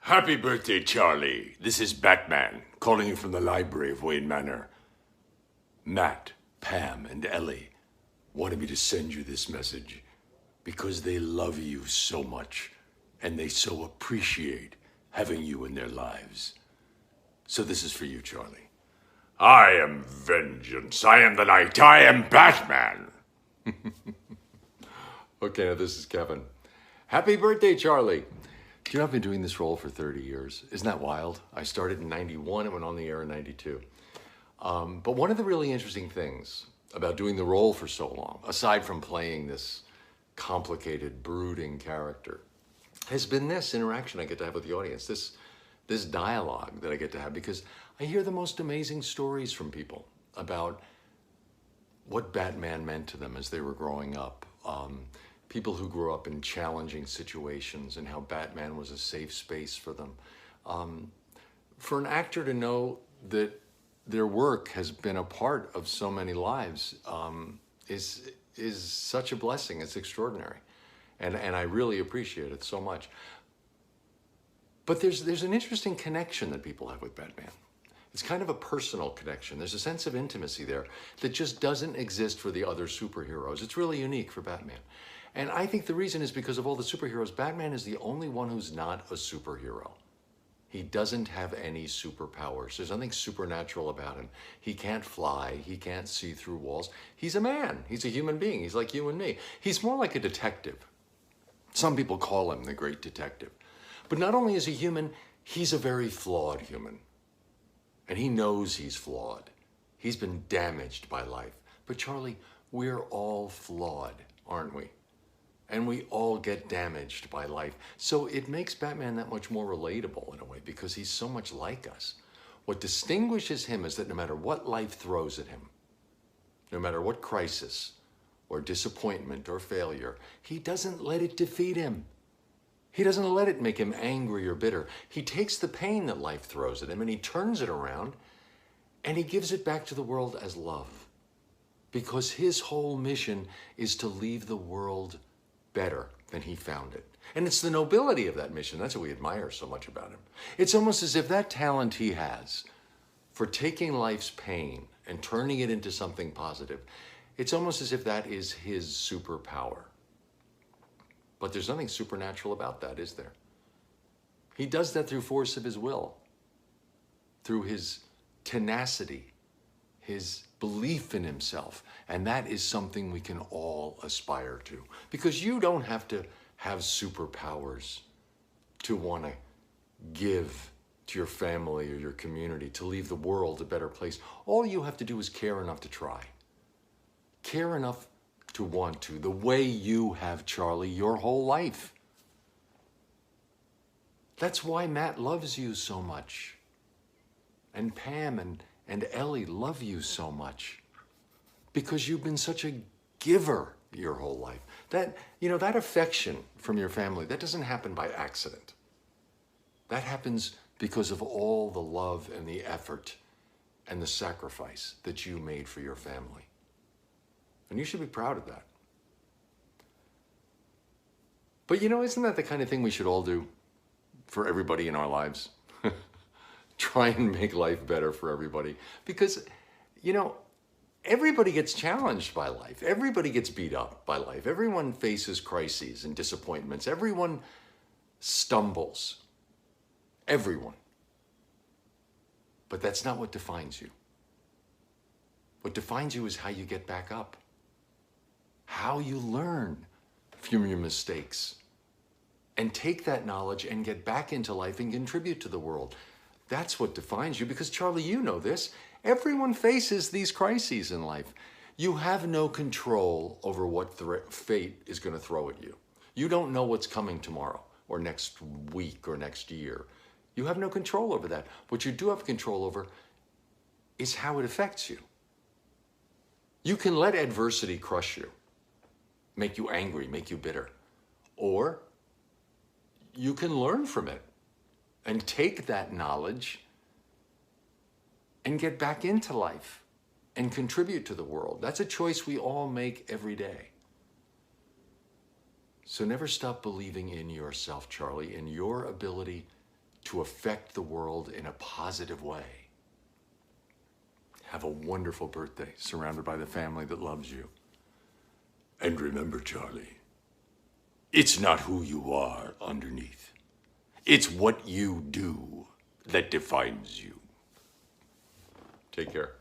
Happy birthday, Charlie. This is Batman, calling you from the library of Wayne Manor. Matt, Pam, and Ellie wanted me to send you this message because they love you so much and they so appreciate having you in their lives. So this is for you, Charlie. I am vengeance. I am the night. I am Batman. Okay, now this is Kevin. Happy birthday, Charlie. Do you know I've been doing this role for 30 years? Isn't that wild? I started in 91 and went on the air in 92. But one of the really interesting things about doing the role for so long, aside from playing this complicated, brooding character, has been this interaction I get to have with the audience, this dialogue that I get to have, because I hear the most amazing stories from people about what Batman meant to them as they were growing up. People who grew up in challenging situations and how Batman was a safe space for them. For an actor to know that their work has been a part of so many lives is such a blessing. It's extraordinary. And I really appreciate it so much. But there's an interesting connection that people have with Batman. It's kind of a personal connection. There's a sense of intimacy there that just doesn't exist for the other superheroes. It's really unique for Batman. And I think the reason is because of all the superheroes, Batman is the only one who's not a superhero. He doesn't have any superpowers. There's nothing supernatural about him. He can't fly. He can't see through walls. He's a man. He's a human being. He's like you and me. He's more like a detective. Some people call him the great detective. But not only is he human, he's a very flawed human. And he knows he's flawed. He's been damaged by life. But Charlie, we're all flawed, aren't we? And we all get damaged by life. So it makes Batman that much more relatable in a way because he's so much like us. What distinguishes him is that no matter what life throws at him, no matter what crisis or disappointment or failure, he doesn't let it defeat him. He doesn't let it make him angry or bitter. He takes the pain that life throws at him and he turns it around and he gives it back to the world as love. Because his whole mission is to leave the world better than he found it. And it's the nobility of that mission. That's what we admire so much about him. It's almost as if that talent he has for taking life's pain and turning it into something positive, it's almost as if that is his superpower. But there's nothing supernatural about that, is there? He does that through force of his will, through his tenacity, his belief in himself. And that is something we can all aspire to. Because you don't have to have superpowers to want to give to your family or your community, to leave the world a better place. All you have to do is care enough to try. Care enough to want to, the way you have, Charlie, your whole life. That's why Matt loves you so much. And Pam and Ellie love you so much. Because you've been such a giver your whole life. That affection from your family, that doesn't happen by accident. That happens because of all the love and the effort and the sacrifice that you made for your family. And you should be proud of that. But isn't that the kind of thing we should all do for everybody in our lives? Try and make life better for everybody. Because, everybody gets challenged by life. Everybody gets beat up by life. Everyone faces crises and disappointments. Everyone stumbles. Everyone. But that's not what defines you. What defines you is how you get back up. How you learn from your mistakes and take that knowledge and get back into life and contribute to the world. That's what defines you, because Charlie, you know this. Everyone faces these crises in life. You have no control over what fate is going to throw at you. You don't know what's coming tomorrow or next week or next year. You have no control over that. What you do have control over is how it affects you. You can let adversity crush you, make you angry, make you bitter. Or you can learn from it and take that knowledge and get back into life and contribute to the world. That's a choice we all make every day. So never stop believing in yourself, Charlie, in your ability to affect the world in a positive way. Have a wonderful birthday, surrounded by the family that loves you. And remember, Charlie, it's not who you are underneath. It's what you do that defines you. Take care.